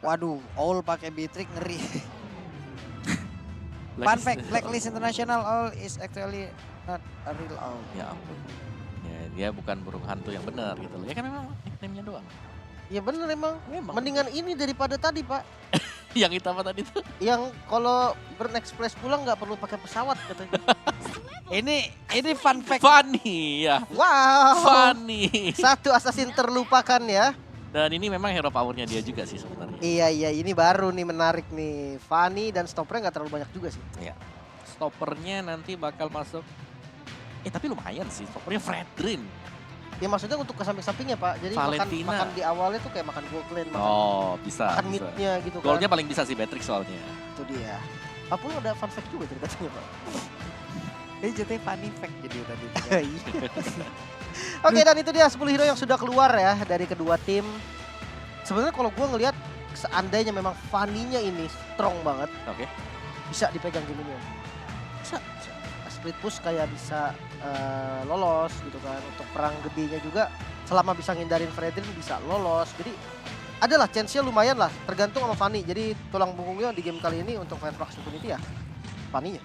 Waduh, Owl pakai Beatrix ngeri. Fun fact, Blacklist International Owl is actually not a real owl. Ya ampun. Ya, dia bukan burung hantu yang benar gitu loh. Ya kan memang nickname-nya doang. Ya bener emang. Memang. Mendingan ini daripada tadi Pak. Yang itu apa tadi tuh? Yang kalau Burn Express pulang nggak perlu pakai pesawat katanya. Ini fun fact. Funny ya. Wow. Funny. Satu assassin terlupakan ya. Dan ini memang hero powernya dia juga sih sebenarnya. Iya ini baru nih menarik nih. Fanny dan stoppernya nggak terlalu banyak juga sih. Iya. Stoppernya nanti bakal masuk. Tapi lumayan sih. Stoppernya Fredrin. Ya maksudnya untuk ke samping-sampingnya Pak. Jadi makan di awalnya tuh kayak makan gold lane, bisa. makan midnya gitu kan. Goldnya paling bisa sih Beatrix soalnya. Itu dia. Apun ada fun fact juga ceritanya Pak. Ini jatuhnya funny fact jadi tadi. Oke, dan itu dia 10 hero yang sudah keluar ya dari kedua tim. Sebenarnya kalau gue ngelihat seandainya memang Fanny-nya ini strong banget. Oke. Bisa dipegang game ini. Bisa. Split push kayak bisa lolos gitu kan. Untuk perang gedenya juga selama bisa ngindarin Fredrin bisa lolos. Jadi adalah chance-nya lumayan lah tergantung sama Fanny. Jadi tulang punggungnya di game kali ini untuk Fireflux Infinity ya Fanny-nya.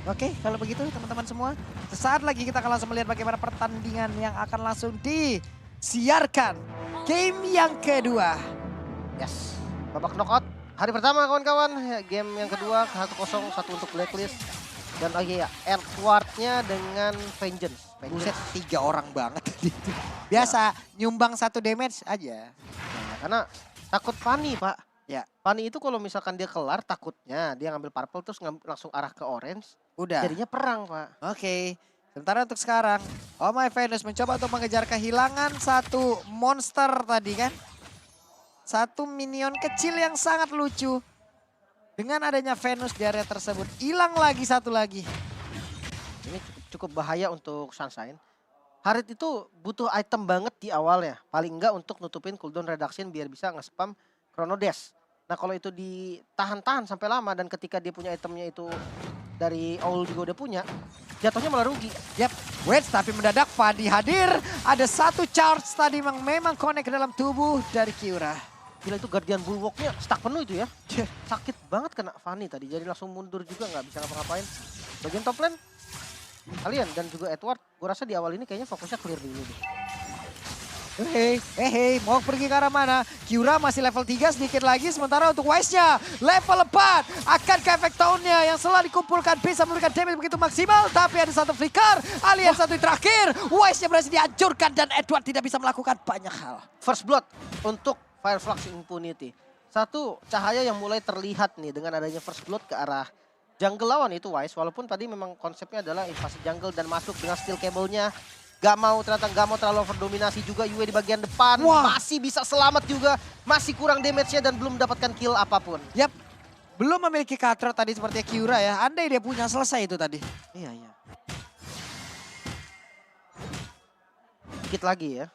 Oke, kalau begitu teman-teman semua, sesaat lagi kita akan langsung melihat bagaimana pertandingan yang akan langsung disiarkan. Game yang kedua. Yes, babak knockout. Hari pertama kawan-kawan, game yang kedua 1-0, satu untuk Blacklist. Dan lagi ya, Edward-nya dengan Vengeance. Buset, 3 orang banget. Biasa, nyumbang 1 damage aja. Nah, karena takut Fanny Pak. Ya. Fanny itu kalau misalkan dia kelar takutnya dia ngambil purple terus langsung arah ke orange. Udah. Jadinya perang Pak. Oke. Sementara untuk sekarang, Oh My Venus mencoba untuk mengejar kehilangan satu monster tadi kan. Satu minion kecil yang sangat lucu. Dengan adanya Venus di area tersebut, hilang lagi satu lagi. Ini cukup bahaya untuk Sunshine. Harit itu butuh item banget di awal ya. Paling enggak untuk nutupin cooldown reduction biar bisa nge-spam Chrono Dash. Nah kalau itu ditahan-tahan sampai lama dan ketika dia punya itemnya itu dari Owl juga udah punya, jatuhnya malah rugi. Yap, wait tapi mendadak Fadi hadir. Ada satu charge tadi yang memang connect ke dalam tubuh dari Kiura. Gila itu Guardian Bulwark-nya stuck penuh itu ya. Sakit banget kena Fanny tadi. Jadi langsung mundur juga nggak bisa ngapa-ngapain. Bagian top lane, kalian dan juga Edward, gue rasa di awal ini kayaknya fokusnya clear dulu deh. Hei, mau pergi ke arah mana? Kiura masih level 3 sedikit lagi. Sementara untuk Wise-nya level 4. Akankah efek tahunnya yang setelah dikumpulkan bisa memberikan damage begitu maksimal. Tapi ada satu flicker, alias satu yang terakhir. Wise-nya berhasil dihancurkan dan Edward tidak bisa melakukan banyak hal. First blood untuk Fireflux Infinity. Satu cahaya yang mulai terlihat nih dengan adanya first blood ke arah jungle lawan itu Wise. Walaupun tadi memang konsepnya adalah invasi jungle dan masuk dengan steel cable-nya. Ternyata gak mau terlalu overdominasi juga Yue di bagian depan. Wah. Masih bisa selamat juga. Masih kurang damage-nya dan belum mendapatkan kill apapun. Yap, belum memiliki cutthroat tadi seperti Kiura ya. Andai dia punya selesai itu tadi. Iya. Dikit lagi ya.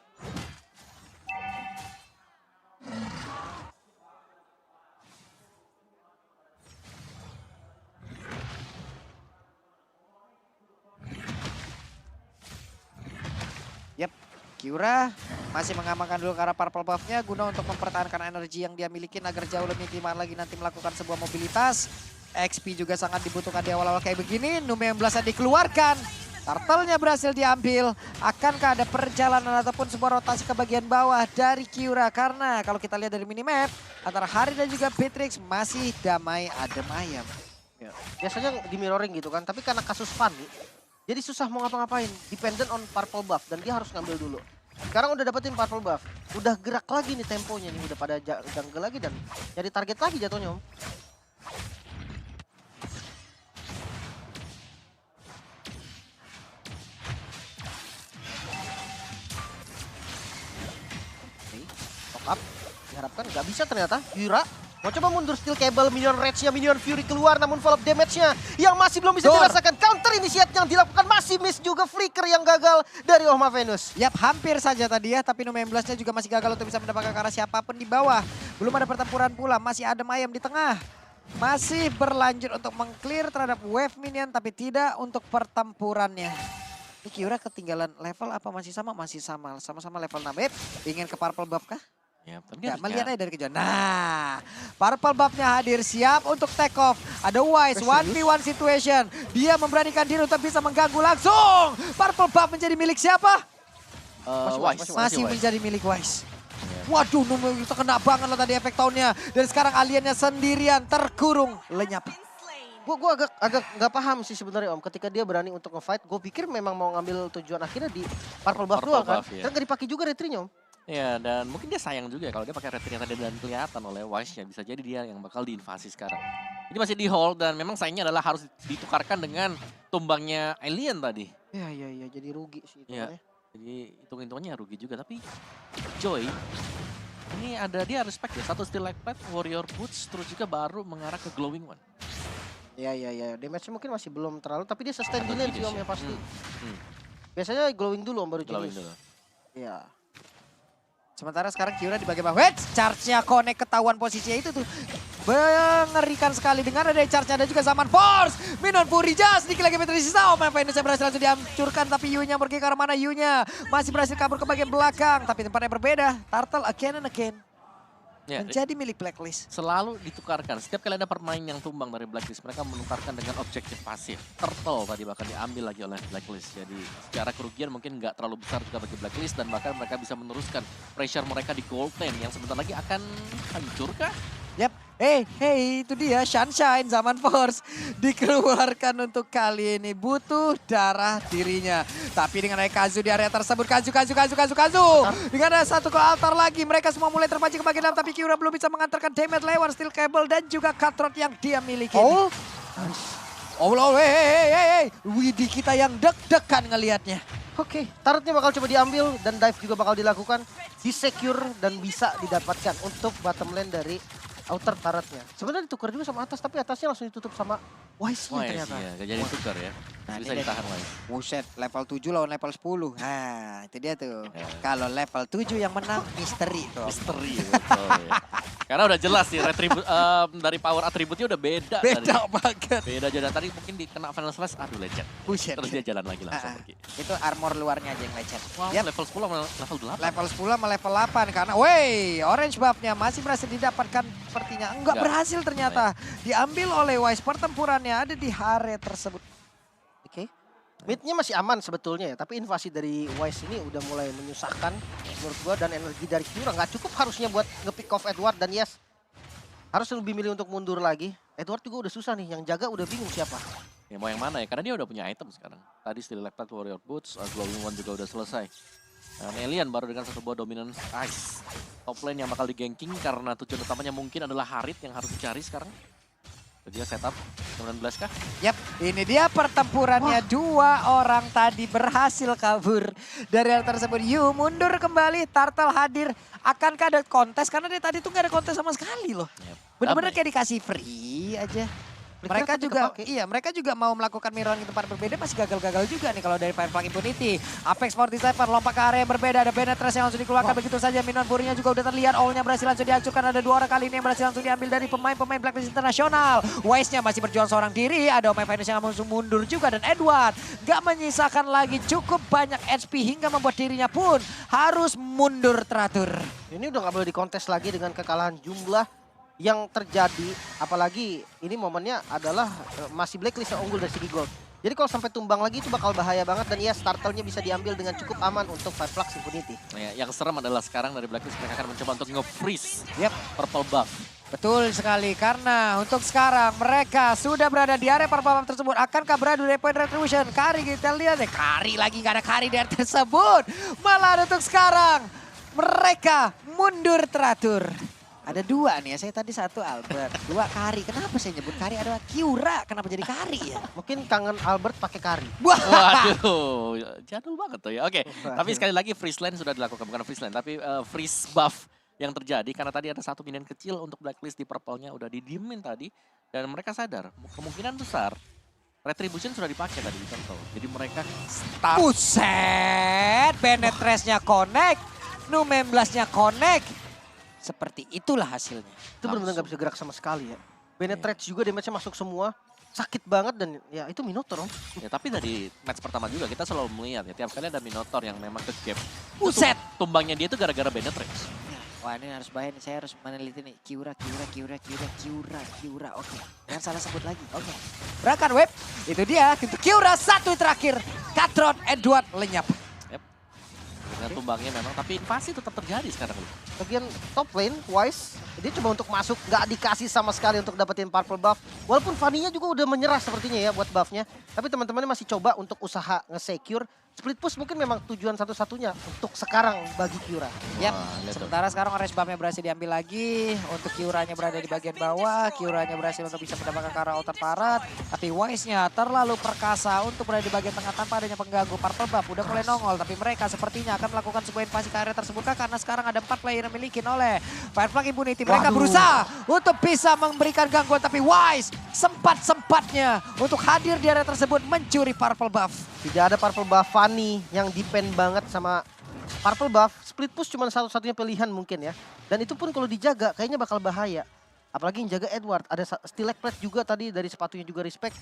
Yap, Kiura masih mengamankan dulu ke arah purple buff-nya guna untuk mempertahankan energi yang dia miliki agar jauh lebih optimal lagi nanti melakukan sebuah mobilitas. XP juga sangat dibutuhkan di awal-awal kayak begini. Nume yang belasan dikeluarkan. Turtle-nya berhasil diambil. Akankah ada perjalanan ataupun sebuah rotasi ke bagian bawah dari Kiura? Karena kalau kita lihat dari minimap, antara Hari dan juga Beatrix masih damai adem ayam. Ya. Biasanya di mirroring gitu kan, tapi karena kasus Fanny, jadi susah mau ngapa-ngapain. Dependent on purple buff dan dia harus ngambil dulu. Sekarang udah dapetin purple buff, udah gerak lagi nih temponya nih, udah pada jungle lagi dan jadi target lagi jatuhnya Om. Top up, diharapkan nggak bisa ternyata. Yura mau coba mundur steel cable, minion rage-nya, minion fury keluar namun follow up damage-nya yang masih belum bisa dirasakan. Counter initiate yang dilakukan masih miss juga, flicker yang gagal dari Oh My Venus. Yap, hampir saja tadi ya, tapi Nume 16-nya juga masih gagal untuk bisa mendapatkan ke arah siapapun di bawah. Belum ada pertempuran pula, masih adem ayam di tengah. Masih berlanjut untuk mengclear terhadap wave minion, tapi tidak untuk pertempurannya. Ini Kiura ketinggalan level apa masih sama? Masih sama, sama-sama level 6. Ingin ke purple buff kah? Ya, tapi dia Ya, harus melihat aja dari kejauhan. Nah, purple buff-nya hadir siap untuk take off. Ada Wise, 1v1 situation. Dia memberanikan diri untuk bisa mengganggu langsung. Purple buff menjadi milik siapa? Wise. Masih Wise. menjadi milik Wise. Ya. Waduh, itu kena banget lah tadi efek tahunnya. Dan sekarang aliennya sendirian, terkurung, lenyap. Gue agak nggak paham sih sebenarnya Om. Ketika dia berani untuk nge-fight, gue pikir memang mau ngambil tujuan akhirnya di purple buff Purple doang kan. buff, ya. Kan nggak dipakai juga retrinya Om. Ya, dan mungkin dia sayang juga ya kalau dia pakai retri yang tadi dan kelihatan oleh Wise-nya. Bisa jadi dia yang bakal diinvasi sekarang. Ini masih di hold dan memang sayangnya adalah harus ditukarkan dengan tumbangnya Alien tadi. Iya, jadi rugi sih itu. Iya. Jadi hitung-hitungannya rugi juga. Tapi Joy, ini ada dia respect ya. Satu Steel Light Pad, Warrior Boots, terus juga baru mengarah ke Glowing One. Iya. Damage-nya mungkin masih belum terlalu, tapi dia sustain delay sih Om ya pasti. Hmm. Biasanya glowing dulu Om baru Glowing jenis. dulu. Iya. Sementara sekarang Kiura di bagian bawah. Charge-nya connect, ketahuan posisinya itu tuh. Mengerikan sekali dengan ada charge-nya, ada juga Zaman Force. Minon Fury just sedikit lagi Petri sisa. Venusnya berhasil langsung dihancurkan, tapi Yu-nya pergi ke arah mana? Yu-nya masih berhasil kabur ke bagian belakang. Tapi tempatnya berbeda. Turtle again and again. Ya, Menjadi milik Blacklist. selalu ditukarkan. Setiap kali ada permain yang tumbang dari Blacklist, mereka menukarkan dengan objektif pasif. Turtle tadi bahkan diambil lagi oleh Blacklist. Jadi secara kerugian mungkin nggak terlalu besar juga bagi Blacklist dan bahkan mereka bisa meneruskan pressure mereka di gold lane yang sebentar lagi akan hancur kah? Yap. Hey, itu dia Sunshine Zaman Force dikeluarkan untuk kali ini. Butuh darah dirinya. Tapi dengan ada Kazu di area tersebut. Kazu. Dengan ada satu ke altar lagi. Mereka semua mulai terpancing ke bagian dalam. Tapi Kiura belum bisa mengantarkan damage lewat steel cable dan juga cutthroat yang dia miliki. Hey. Widih kita yang deg-degan ngelihatnya. Oke, turretnya bakal coba diambil dan dive juga bakal dilakukan. Di-secure dan bisa didapatkan untuk bottom lane dari outer turretnya. Sebenarnya ditukar juga sama atas, tapi atasnya langsung ditutup sama Wise-nya ternyata. Iya, gak jadi tukar ya. Nah, Bisa ini ditahan Wise. Buset, level 7 lawan level 10. Nah, itu dia tuh. Ya. Kalau level 7 yang menang, misteri tuh. Misteri betul ya. Karena udah jelas sih dari power atributnya udah beda. Beda tadi. banget. Beda aja dan tadi mungkin dikena final slash, aduh legend. Buset. Terus dia jalan lagi langsung pergi. Itu armor luarnya aja yang lecet. Wow, Yap, level 10 sama level 8. level 10 sama level 8 karena orange buff-nya masih berhasil didapatkan sepertinya. Enggak berhasil ternyata. Diambil oleh Wise, pertempurannya ada di area tersebut. Oke. Mid-nya masih aman sebetulnya ya, tapi invasi dari Wise ini udah mulai menyusahkan menurut gua dan energi dari Kiura nggak cukup harusnya buat nge-pick off Edward dan yes. Harus lebih milih untuk mundur lagi. Edward juga udah susah nih, yang jaga udah bingung siapa. Ya mau yang mana ya, karena dia udah punya item sekarang. Tadi Steel Electric Warrior Boots, Glowing One juga udah selesai. Dan Alien baru dengan satu buah Dominance Ice. Top lane yang bakal di-ganking karena tujuan utamanya mungkin adalah Harit yang harus dicari sekarang. Dia setup 19 kah? Yap, ini dia pertempurannya. Dua orang tadi berhasil kabur dari hal tersebut. Yu mundur kembali, Turtle hadir. Akankah ada kontes? Karena dia tadi tuh gak ada kontes sama sekali loh. Yep. Bener-bener Damai. kayak dikasih free aja. Mereka tapi juga, kepake. mereka juga mau melakukan mirroring di tempat berbeda, masih gagal-gagal juga nih kalau dari Firefly Impunity. Apex 47 lompat ke area yang berbeda, ada Benetres yang langsung dikeluarkan begitu saja. Minon Furinya juga udah terlihat, all-nya berhasil langsung dihancurkan. Ada dua orang kali ini yang berhasil langsung diambil dari pemain-pemain Blacklist Internasional. Wise-nya masih berjuang seorang diri, ada Omega Venus yang langsung mundur juga. Dan Edward gak menyisakan lagi cukup banyak HP hingga membuat dirinya pun harus mundur teratur. Ini udah nggak boleh dikontes lagi dengan kekalahan jumlah yang terjadi, apalagi ini momennya adalah masih Blacklist yang unggul dari segi gold. Jadi kalau sampai tumbang lagi itu bakal bahaya banget dan ya startelnya bisa diambil dengan cukup aman untuk Fireflux Impunity. Nah, yang serem adalah sekarang dari Blacklist mereka akan mencoba untuk nge-freeze Yap. purple buff. Betul sekali, karena untuk sekarang mereka sudah berada di area perpapan tersebut. Akankah beradu dari point retribution? Kari kita lihat deh, Kari lagi gak ada Kari di area tersebut. Malah untuk sekarang mereka mundur teratur. Ada dua nih ya, saya tadi satu Albert, dua Kari. Kenapa saya nyebut Kari adalah Kiura? Kenapa jadi Kari ya? Mungkin kangen Albert pakai Kari. Wah, Waduh, jadul banget tuh ya. Oke, tapi sekali lagi freeze lane sudah dilakukan, bukan freeze lane, tapi freeze buff yang terjadi karena tadi ada satu minion kecil untuk Blacklist di purple-nya udah didiemin tadi dan mereka sadar kemungkinan besar retribution sudah dipakai tadi di control. Jadi mereka start. buset, Benetres-nya connect, Numemblasnya connect. Seperti itulah hasilnya. Itu benar-benar nggak bisa gerak sama sekali ya. Benetrates juga damage-nya masuk semua. Sakit banget dan ya itu Minotaur om. Ya tapi dari match pertama juga kita selalu melihat ya tiap kali ada Minotaur yang memang ke gap. Buset. Tumbangnya dia itu gara-gara Benetrace. Wah ini harus bahaya nih, saya harus meneliti nih. Kiura. Oke, jangan salah sebut lagi. Oke. Gerakan web, itu dia. Untuk Kiura, satu terakhir. Katron, Edward lenyap. Dengan tumbangnya memang, tapi invasi tetap terjadi sekarang. Bagian top lane, Wise, dia coba untuk masuk, nggak dikasih sama sekali untuk dapetin purple buff. Walaupun Fanny-nya juga udah menyerah sepertinya ya buat buffnya. Tapi teman-temannya masih coba untuk usaha nge-secure. Split push mungkin memang tujuan satu-satunya untuk sekarang bagi Kiura. Yap, lihat tuh. sementara sekarang orange buff-nya berhasil diambil lagi. Untuk Kiuranya berada di bagian bawah. Kiuranya berhasil untuk bisa mendapatkan ke arah outer turret. Tapi Wise-nya terlalu perkasa untuk berada di bagian tengah tanpa adanya pengganggu. Purple buff udah mulai nongol. Tapi mereka sepertinya akan melakukan sebuah invasi ke area tersebut. Karena sekarang ada 4 player yang dimiliki oleh Firefly Immunity. Mereka berusaha untuk bisa memberikan gangguan. Tapi Wise sempat-sempatnya untuk hadir di area tersebut mencuri purple buff. Tidak ada purple buff Fanny yang depend banget sama purple buff. Split push cuma satu-satunya pilihan mungkin ya. Dan itu pun kalau dijaga kayaknya bakal bahaya. Apalagi yang jaga Edward. Ada Stilek Plate juga tadi dari sepatunya juga respect.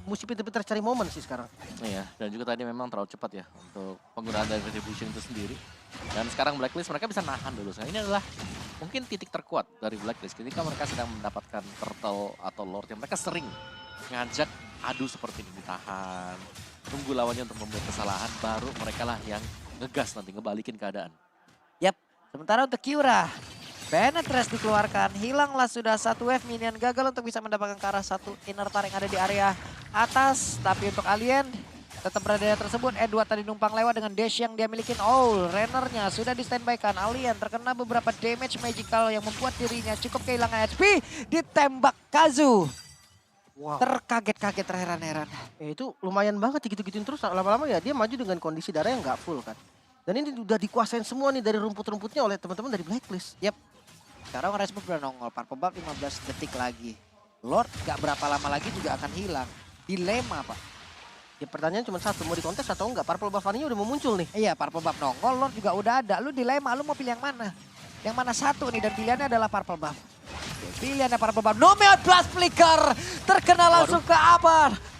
Mesti pintar-pintar cari momen sih sekarang. Iya, dan juga tadi memang terlalu cepat ya untuk penggunaan dari Retribution itu sendiri. Dan sekarang Blacklist mereka bisa nahan dulu. Nah, ini adalah mungkin titik terkuat dari Blacklist ketika mereka sedang mendapatkan Turtle atau Lord yang mereka sering ngajak adu seperti ini, ditahan. Tunggu lawannya untuk membuat kesalahan, baru mereka lah yang ngegas nanti, ngebalikin keadaan. Yap, sementara untuk Kiura, Penetrate dikeluarkan, hilanglah sudah satu wave, minion gagal untuk bisa mendapatkan ke arah satu inner tar yang ada di area atas. Tapi untuk Alien tetap berada di area tersebut. Edward tadi numpang lewat dengan dash yang dia milikin. Oh, Rennernya sudah di standby-kan. Alien terkena beberapa damage magical yang membuat dirinya cukup kehilangan HP. Ditembak Kazu. Wow. Terkaget-kaget, terheran-heran. Itu lumayan banget gitu-gituin terus. Lama-lama ya dia maju dengan kondisi darah yang nggak full kan. Dan ini udah dikuasain semua nih dari rumput-rumputnya oleh teman-teman dari Blacklist. Yap. Sekarang Resmove udah nongol. Purple buff 15 detik lagi. Lord gak berapa lama lagi juga akan hilang. Dilema, Pak. Ya pertanyaan cuma satu, mau dikontes atau enggak? Purple buff Fanny udah mau muncul nih. Iya, Purple buff nongol, Lord juga udah ada. Lu dilema, lu mau pilih yang mana? Yang mana satu nih, dan pilihannya adalah Purple buff. Pilihannya Purple buff. Nomeot Blast Flicker terkena langsung ke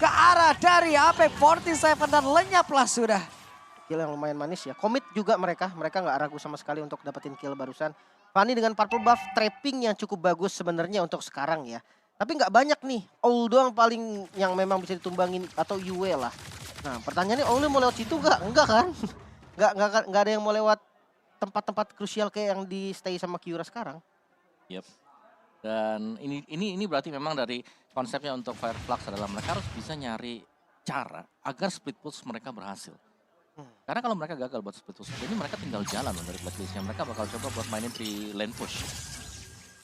arah dari AP47 dan lenyaplah sudah. Kill yang lumayan manis ya. Commit juga mereka nggak ragu sama sekali untuk dapetin kill barusan. Fanny dengan purple buff trapping yang cukup bagus sebenarnya untuk sekarang ya. Tapi nggak banyak nih. Owl doang paling yang memang bisa ditumbangin atau Yue lah. Nah pertanyaannya Owl mau lewat situ nggak? Enggak kan? Nggak ada yang mau lewat tempat-tempat krusial kayak yang di stay sama Kiura sekarang. Yep. Dan ini berarti memang dari konsepnya untuk Fireflux adalah mereka harus bisa nyari cara agar split push mereka berhasil. Karena kalau mereka gagal buat split push, jadi mereka tinggal jalan dari Blacklistnya. Mereka bakal coba buat mainin 3 lane push.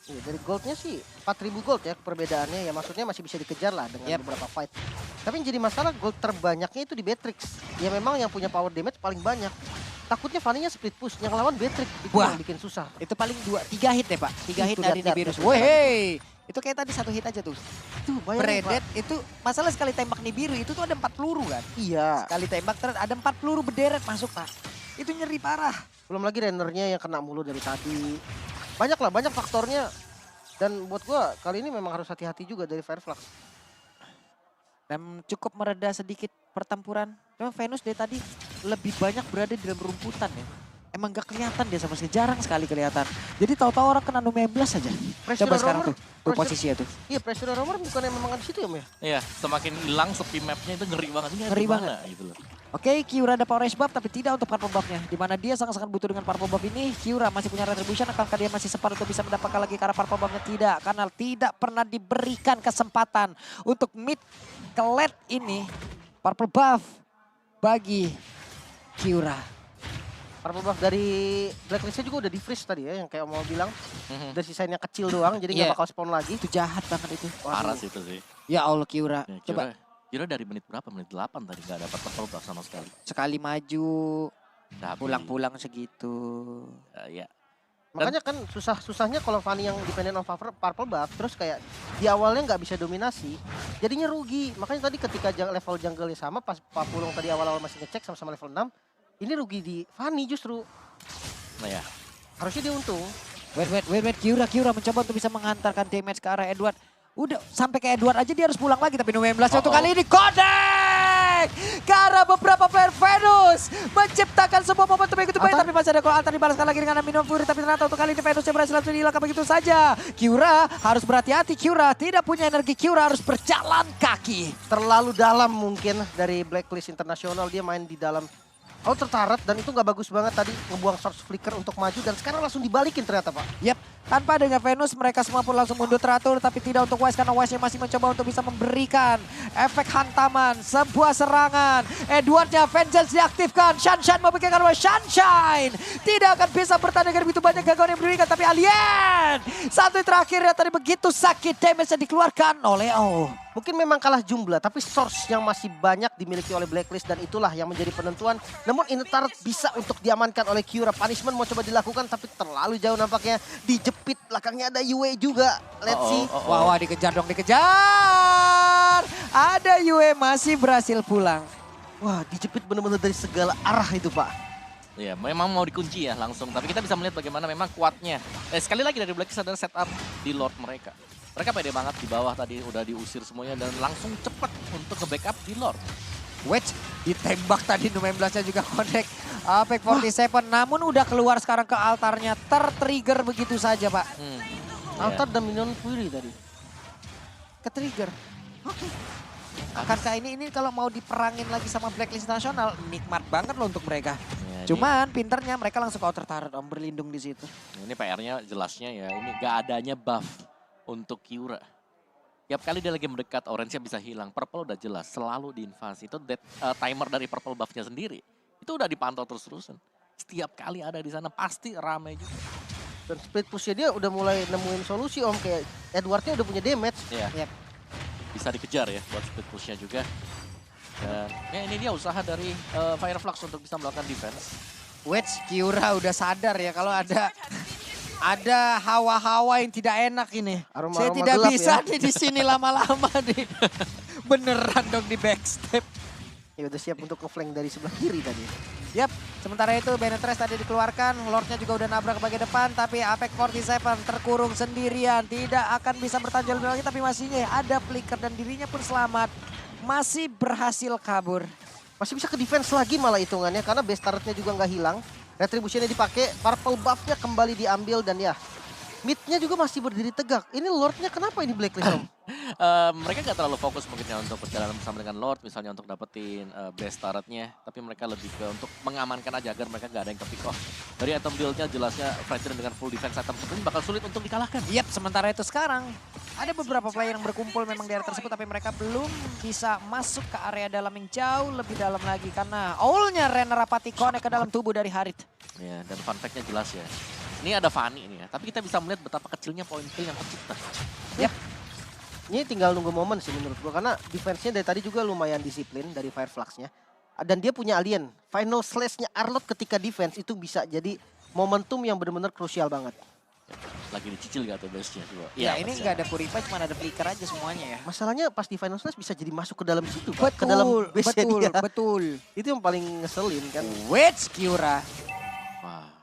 Iya, dari goldnya sih 4.000 gold ya perbedaannya ya. Maksudnya masih bisa dikejar lah dengan beberapa fight. Tapi yang jadi masalah gold terbanyaknya itu di Beatrix. Ya memang yang punya power damage paling banyak. Takutnya Fanny-nya split push, yang lawan Beatrix itu yang bikin susah. Itu paling 3 hit deh Pak, 3 hit dari Nibiru. Woi, itu kayak tadi 1 hit aja tuh. Tuh bayangin Bredet itu masalah sekali tembak Nibiru itu tuh ada 4 peluru kan. Iya. Sekali tembak terus ada 4 peluru berderet masuk Pak. Itu nyeri parah. Belum lagi rennernya yang kena mulu dari tadi. Banyak faktornya. Dan buat gua kali ini memang harus hati-hati juga dari Fireflux. Dan cukup mereda sedikit pertempuran. Memang Venus dari tadi lebih banyak berada di dalam rumputan ya. Emang gak kelihatan dia sama sekali, jarang sekali kelihatan. Jadi tahu-tahu orang kena no 15 aja. Coba sekarang tuh posisinya tuh. Iya, Pressure Romer bukan yang memang ada di situ ya, Mbak? Iya, semakin hilang sepi mapnya itu ngeri banget. Ini Ngeri gimana banget. Gitu loh. Oke, Kiura ada orange buff tapi tidak untuk purple buffnya. Dimana dia sangat-sangat butuh dengan purple buff ini. Kiura masih punya retribution, akankah dia masih sempat untuk bisa mendapatkan lagi karena purple buffnya? Tidak, karena tidak pernah diberikan kesempatan untuk mid ke late ini. Purple buff bagi Kiura. Purple buff dari Blacklistnya juga udah di freeze tadi ya, yang kayak mau bilang. Udah sisain yang kecil doang, jadi nggak bakal spawn lagi. Itu jahat banget itu. Parah sih itu sih. Ya Allah Kiura. Ya, Coba Kira dari menit berapa? Menit 8 tadi nggak dapat purple buff sama sekali. sekali maju Udah habis. pulang-pulang segitu. Ya. Makanya kan susahnya kalau Fanny yang dependent on purple buff, terus kayak di awalnya nggak bisa dominasi, jadinya rugi. Makanya tadi ketika level jungle-nya sama, pas Papulung tadi awal-awal masih ngecek sama level 6, ini rugi di Fanny justru. Nah ya. Harusnya dia untung. Wait. Kiura mencoba untuk bisa menghantarkan damage ke arah Edward. Udah sampai ke Edward aja dia harus pulang lagi tapi no 15 untuk kali ini Kodex! flank ke arah beberapa player Venus. Menciptakan sebuah momentum yang begitu baik. Tapi masih ada kalau Altar dibalaskan lagi dengan Minimum Fury. Tapi ternyata untuk kali ini Venus yang berhasil langsung dihilangkan begitu saja. Kyura harus berhati-hati. Kyura tidak punya energi. Kyura harus berjalan kaki. Terlalu dalam mungkin dari Blacklist Internasional, dia main di dalam outer turret dan itu nggak bagus banget tadi ngebuang source flicker untuk maju dan sekarang langsung dibalikin ternyata Pak. Yap, tanpa adanya Venus mereka semua pun langsung mundur teratur tapi tidak untuk Wise karena Wise masih mencoba untuk bisa memberikan efek hantaman, sebuah serangan. Edwardnya Vengeance diaktifkan, Sunshine memikirkan Wise, Sunshine tidak akan bisa bertahan dengan begitu banyak gangguan yang diberikan tapi Alien satu terakhirnya tadi begitu sakit damage yang dikeluarkan oleh Mungkin memang kalah jumlah, tapi source yang masih banyak dimiliki oleh Blacklist dan itulah yang menjadi penentuan. Namun ini turret bisa untuk diamankan oleh Kyura. Punishment mau coba dilakukan tapi terlalu jauh nampaknya. Dijepit, belakangnya ada Yue juga. Let's see. Wah, dikejar dong, dikejar. Ada Yue masih berhasil pulang. Wah, dijepit benar-benar dari segala arah itu Pak. Ya, memang mau dikunci ya langsung. Tapi kita bisa melihat bagaimana memang kuatnya. Sekali lagi dari Blacklist adalah setup di Lord mereka. Mereka pede banget di bawah tadi udah diusir semuanya dan langsung cepat untuk nge-backup di Lord. Wedge ditembak tadi Nu-19-nya juga connect. Apex 47 namun udah keluar sekarang ke altarnya. Tertrigger begitu saja Pak. Altar dan Minion Fury tadi. Ke-trigger. Oke. Akankah ini kalau mau diperangin lagi sama Blacklist Nasional nikmat banget loh untuk mereka. Ya, Cuman pinternya mereka langsung counter turret Om berlindung di situ. ini PR-nya jelasnya ya, ini gak adanya buff untuk Kyura. Tiap kali dia lagi mendekat, orange-nya bisa hilang. Purple udah jelas, selalu diinvasi. Itu timer dari purple buff-nya sendiri. Itu udah dipantau terus-terusan. Setiap kali ada di sana pasti ramai juga. Dan split push-nya dia udah mulai nemuin solusi Om. Kayak Edwardnya udah punya damage. Iya. Yep. Bisa dikejar ya buat split push-nya juga. Dan ya ini dia usaha dari Fireflux untuk bisa melakukan defense. Wedge Kyura udah sadar ya kalau ada hawa-hawa yang tidak enak ini. Aroma-aroma Saya tidak gelap bisa ya. nih di sini lama-lama nih. Beneran dong di backstep. Ya udah siap untuk ke-flank dari sebelah kiri tadi. Yap, sementara itu Benetres tadi dikeluarkan, Lordnya juga udah nabrak ke bagian depan, tapi Apex 47 terkurung sendirian, tidak akan bisa bertahan lebih lagi, tapi masih ada flicker dan dirinya pun selamat, masih berhasil kabur. Masih bisa ke defense lagi malah hitungannya karena base turretnya juga nggak hilang. Retribution-nya dipakai, purple buff-nya kembali diambil dan ya mid-nya juga masih berdiri tegak. Ini Lord-nya kenapa ini Blacklist Om? Mereka gak terlalu fokus mungkinnya untuk berjalan bersama dengan Lord, misalnya untuk dapetin base turret-nya. Tapi mereka lebih ke untuk mengamankan aja agar mereka gak ada yang ke-pick off. Dari item build-nya jelasnya Frightened dengan full defense item seperti ini bakal sulit untuk dikalahkan. Yap, sementara itu sekarang ada beberapa player yang berkumpul memang di area tersebut, tapi mereka belum bisa masuk ke area dalam yang jauh lebih dalam lagi karena all-nya Renner Rapati connect ke dalam tubuh dari Harit. Ya, dan fun fact-nya jelas ya. Ini ada Fanny ini ya, tapi kita bisa melihat betapa kecilnya poin kill yang tercipta. Yap. Ini tinggal nunggu momen sih menurut gua karena defense-nya dari tadi juga lumayan disiplin dari Fireflux-nya. Dan dia punya alien. Final slash-nya Arlott ketika defense itu bisa jadi momentum yang benar-benar krusial banget. Lagi dicicil gak tuh base-nya? Ya, ini nggak ada Purify, cuma ada flicker aja semuanya ya. Masalahnya pas di final slash bisa jadi masuk ke dalam situ, Pak. Ke dalam base-nya dia. Betul. Itu yang paling ngeselin kan. Wedge Kyura. Wah.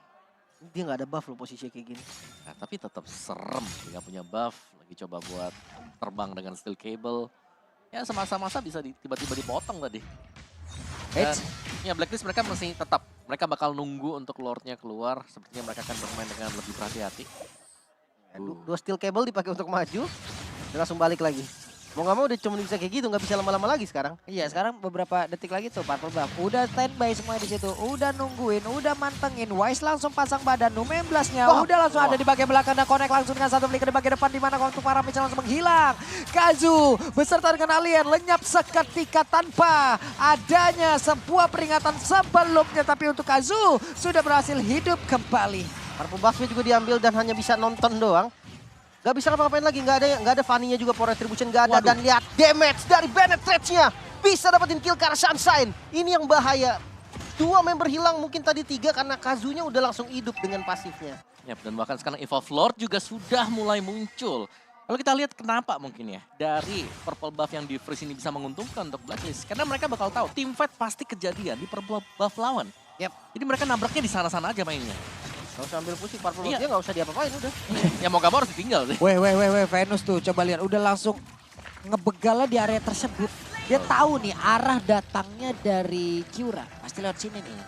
Dia nggak ada buff loh posisinya kayak gini. Nah, tapi tetap serem, dia punya buff, lagi coba buat terbang dengan steel cable. Ya semasa-masa bisa tiba-tiba dipotong tadi. Dan ya Blacklist mereka masih tetap, mereka bakal nunggu untuk Lordnya keluar. Sepertinya mereka akan bermain dengan lebih berhati-hati. Dua steel cable dipakai untuk maju, dan langsung balik lagi. Mau nggak mau udah cuma bisa kayak gitu, nggak bisa lama-lama lagi sekarang. Iya, sekarang beberapa detik lagi tuh Purple Buff. Udah standby semua di situ, udah nungguin, udah mantengin. Wise langsung pasang badan, Nu-19-nya udah langsung ada di bagian belakang dan connect langsung dengan satu flicker di bagian depan di mana untuk para Mitchell langsung menghilang. Kazu beserta dengan Alien lenyap seketika tanpa adanya sebuah peringatan sebelumnya, tapi untuk Kazu sudah berhasil hidup kembali. Purple buff-nya juga diambil dan hanya bisa nonton doang. Gak bisa ngapa-ngapain lagi, gak ada Fanny-nya juga for retribution, gak ada. Waduh. Dan lihat damage dari Benetrate-nya. Bisa dapetin kill ke arah Sunshine. Ini yang bahaya. 2 member hilang, mungkin tadi 3 karena Kazunya udah langsung hidup dengan pasifnya. Yap, dan bahkan sekarang Evolve Lord juga sudah mulai muncul. Kalau kita lihat kenapa mungkin ya, dari purple buff yang di freeze ini bisa menguntungkan untuk Blacklist. Karena mereka bakal tahu, team fight pasti kejadian di purple buff lawan. Yap. Jadi mereka nabraknya di sana-sana aja mainnya. Gak usah ambil pusing, Purple Buff-nya gak usah diapa-apain udah. Ya mau gak mau harus ditinggal sih. Weh, Venus tuh coba lihat udah langsung ngebegalnya di area tersebut. Dia tahu nih arah datangnya dari Kiura. Pasti lewat sini nih.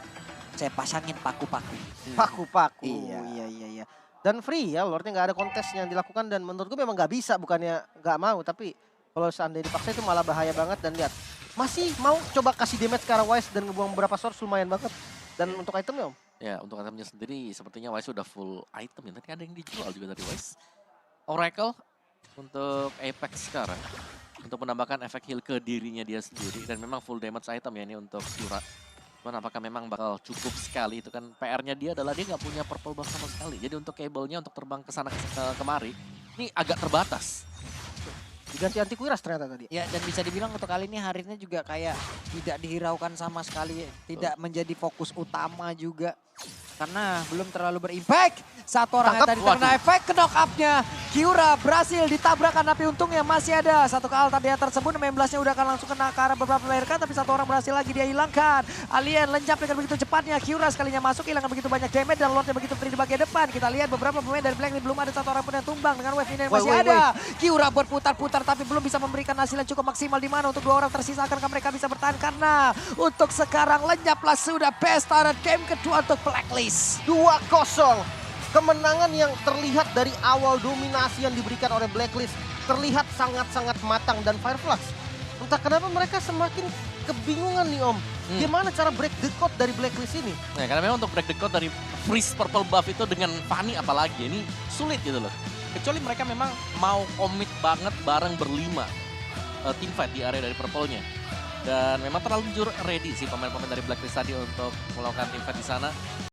Saya pasangin paku-paku. Paku-paku. Iya. Iya. Dan free ya, Lordnya nggak ada kontes yang dilakukan dan menurut gue memang nggak bisa, bukannya nggak mau, tapi kalau seandainya dipaksa itu malah bahaya banget. Dan lihat, masih mau coba kasih damage ke arah Wise dan ngebuang beberapa source lumayan banget. Dan untuk itemnya Om? Ya, untuk itemnya sendiri sepertinya Wise sudah full item ya. Tadi ada yang dijual juga dari Wise. Oracle untuk Apex sekarang. Untuk menambahkan efek heal ke dirinya dia sendiri. Dan memang full damage item ya ini untuk Kiura. Cuman apakah memang bakal cukup sekali, itu kan PR-nya dia adalah dia nggak punya purple buff sama sekali. Jadi untuk cable-nya untuk terbang ke sana kemari, ini agak terbatas. Diganti anti kuiras ternyata tadi. Ya, dan bisa dibilang untuk kali ini Haritnya juga kayak tidak dihiraukan sama sekali. Tidak menjadi fokus utama juga. Karena belum terlalu berimpact. Satu orang yang tadi terkena efek ke knock up-nya. Kiura berhasil ditabrakan, tapi untungnya masih ada satu ke altar dia tersebut. 16-nya udah akan langsung kena ke arah beberapa player kan, tapi satu orang berhasil lagi dia hilangkan. Alien lenyap dengan begitu cepatnya. Kiura sekalinya masuk, hilangkan begitu banyak damage dan Lordnya begitu free di bagian depan. Kita lihat beberapa pemain dari Black ini belum ada satu orang pun yang tumbang dengan wave ini yang masih ada. Kiura berputar-putar tapi belum bisa memberikan hasil yang cukup maksimal, di mana untuk dua orang tersisa akankah mereka bisa bertahan, karena untuk sekarang lenyaplah sudah best start game kedua untuk Blacklist. 2-0. Kemenangan yang terlihat dari awal dominasi yang diberikan oleh Blacklist terlihat sangat-sangat matang, dan Fireflux entah kenapa mereka semakin kebingungan nih Om. Gimana cara break the code dari Blacklist ini? Nah, karena memang untuk break the code dari freeze purple buff itu dengan Fanny apalagi ini sulit gitu loh. Kecuali mereka memang mau komit banget bareng berlima teamfight di area dari purple-nya. Dan memang terlalu ready sih pemain-pemain dari Blacklist tadi untuk melakukan teamfight di sana.